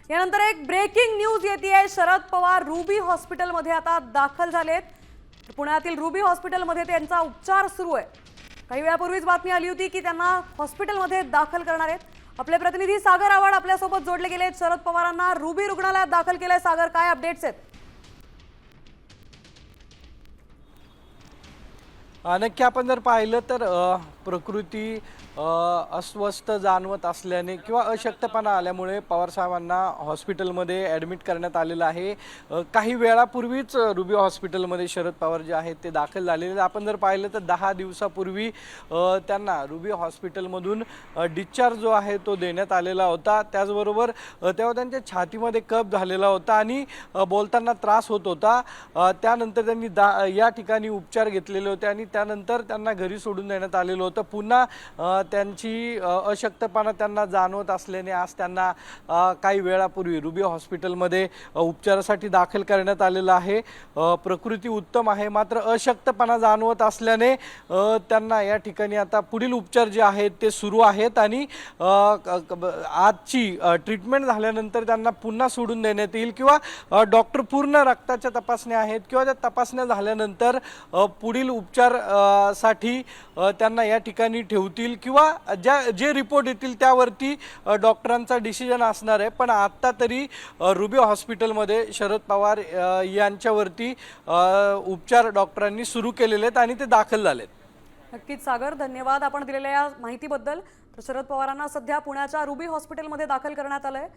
यानंतर एक breaking news येते। शरद पवार रुबी हॉस्पिटलमध्ये आता दाखल झालेत। पुण्यातील रुबी हॉस्पिटलमध्ये त्यांचा उपचार सुरू आहे। काही वेळापूर्वीच बातमी आली होती की त्यांना हॉस्पिटलमध्ये दाखल करणार आहेत। आपले प्रतिनिधी सागर आव्हाड आपल्यासोबत जोडले गेले। शरद पवारांना रुबी रुग्णालयात दाखल केलंय। सागर, काय अपडेट्स आहेत? नक्की आपण जर पाहिलं तर प्रकृती अस्वस्थ जाणवत असल्याने किंवा अशक्तपणा आल्यामुळे पवार साहेबांना हॉस्पिटलमध्ये ॲडमिट करण्यात आलेलं आहे। काही वेळापूर्वीच रुबी हॉस्पिटलमध्ये शरद पवार जे आहेत ते दाखल झालेले। आपण जर पाहिलं तर 10 दिवसापूर्वी त्यांना रुबी हॉस्पिटलमधून डिस्चार्ज जो आहे तो देण्यात आलेला होता। त्याचबरोबर तेव्हा त्यांच्या छातीमध्ये कफ झालेला होता आणि बोलताना त्रास होत होता। त्यानंतर त्यांनी या ठिकाणी उपचार घेतलेले होते आणि त्यानंतर त्यांना घरी सोडून देण्यात आलेलं होतं। पुन्हा त्यांची अशक्तपणा त्यांना जाणवत असल्याने आज त्यांना काही वेळापूर्वी रुबी हॉस्पिटलमध्ये उपचारासाठी दाखल करण्यात आलेलं आहे। प्रकृती उत्तम आहे, मात्र अशक्तपणा जाणवत असल्याने त्यांना या ठिकाणी आता पुढील उपचार जे आहेत ते सुरू आहेत आणि आजची ट्रीटमेंट झाल्यानंतर त्यांना पुन्हा सोडून देण्यात येईल किंवा डॉक्टर पूर्ण रक्ताच्या तपासण्या आहेत किंवा त्या तपासण्या झाल्यानंतर पुढील उपचार साठी त्यांना या ठिकाणी ठेवतील किंवा जे रिपोर्ट येतील त्यावरती डॉक्टरांचा डिसिजन असणार आहे। पण आता तरी रुबी हॉस्पिटलमध्ये शरद पवार यांच्यावरती उपचार डॉक्टरांनी सुरू केलेले आहेत आणि ते दाखल झालेत। नक्कीच सागर, धन्यवाद आपण दिलेल्या या माहितीबद्दल। तर शरद पवारांना सध्या पुण्याच्या रुबी हॉस्पिटलमध्ये दाखल करण्यात आलंय।